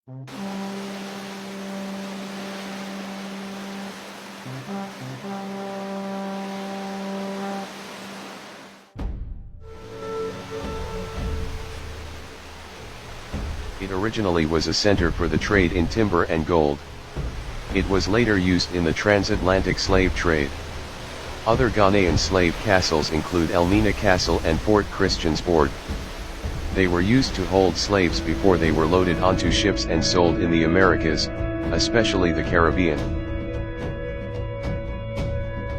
It originally was a center for the trade in timber and gold. It was later used in the transatlantic slave trade. Other Ghanaian slave castles include Elmina Castle and Fort Christiansborg. They were used to hold slaves before they were loaded onto ships and sold in the Americas, especially the Caribbean.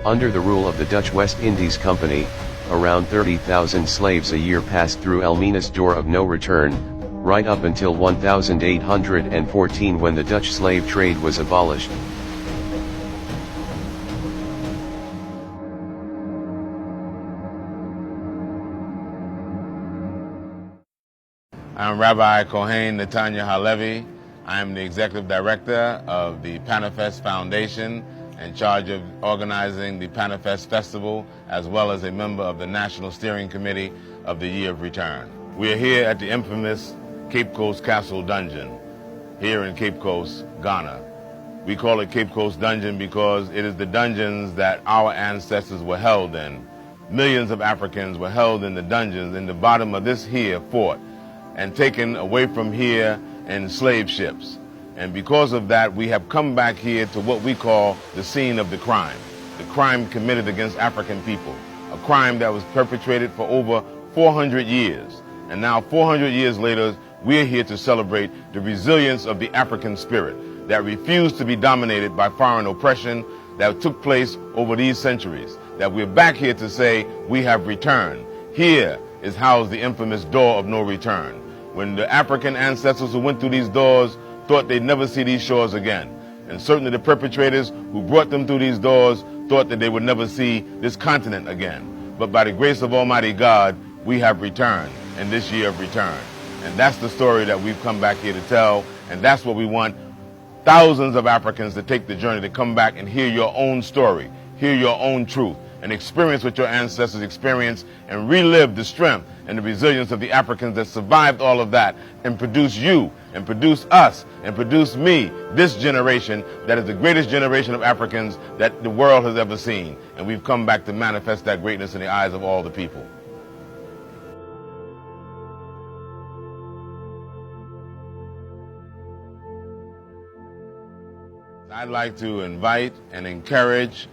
Under the rule of the Dutch West Indies Company, around 30,000 slaves a year passed through Elmina's door of no return, right up until 1814 when the Dutch slave trade was abolished. I'm Rabbi Kohain Nathanyah HaLevi. I am the Executive Director of the Panafest Foundation, in charge of organizing the Panafest Festival, as well as a member of the National Steering Committee of the Year of Return. We are here at the infamous Cape Coast Castle Dungeon, here in Cape Coast, Ghana. We call it Cape Coast Dungeon because it is the dungeons that our ancestors were held in. Millions of Africans were held in the dungeons in the bottom of this here fort and taken away from here in slave ships. And because of that, we have come back here to what we call the scene of the crime committed against African people, a crime that was perpetrated for over 400 years. And now 400 years later, we're here to celebrate the resilience of the African spirit that refused to be dominated by foreign oppression that took place over these centuries, that we're back here to say we have returned. Here is housed the infamous door of no return, when the African ancestors who went through these doors thought they'd never see these shores again. And certainly the perpetrators who brought them through these doors thought that they would never see this continent again. But by the grace of Almighty God, we have returned in this year of return. And that's the story that we've come back here to tell, and that's what we want thousands of Africans to take the journey to come back and hear your own story, hear your own truth, and experience what your ancestors experienced and relive the strength and the resilience of the Africans that survived all of that and produced you and produced us and produced me, this generation that is the greatest generation of Africans that the world has ever seen. And we've come back to manifest that greatness in the eyes of all the people. I'd like to invite and encourage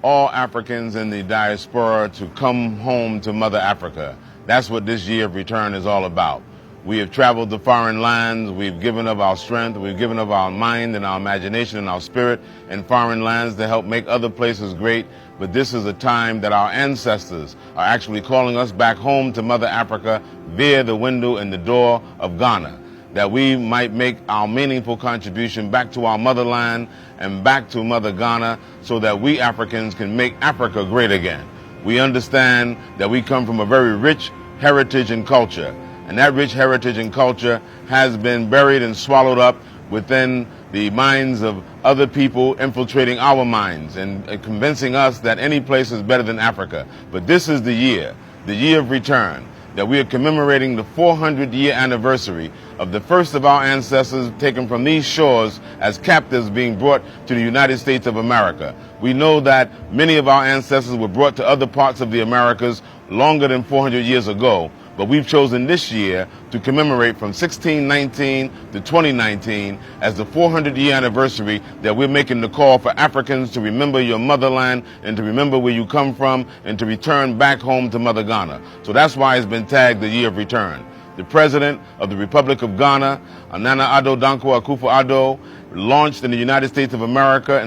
all Africans in the diaspora to come home to Mother Africa. That's what this year of return is all about. We have traveled to foreign lands, we've given of our strength, we've given of our mind and our imagination and our spirit in foreign lands to help make other places great, but this is a time that our ancestors are actually calling us back home to Mother Africa via the window and the door of Ghana, that we might make our meaningful contribution back to our motherland and back to Mother Ghana so that we Africans can make Africa great again. We understand that we come from a very rich heritage and culture, and that rich heritage and culture has been buried and swallowed up within the minds of other people, infiltrating our minds and convincing us that any place is better than Africa. But this is the year of return, that we are commemorating the 400-year anniversary of the first of our ancestors taken from these shores as captives being brought to the United States of America. We know that many of our ancestors were brought to other parts of the Americas longer than 400 years ago, but we've chosen this year to commemorate from 1619 to 2019 as the 400-year anniversary that we're making the call for Africans to remember your motherland and to remember where you come from and to return back home to Mother Ghana. So that's why it's been tagged the Year of Return. The President of the Republic of Ghana, Nana Addo Dankwa Akufo-Addo, launched in the United States of America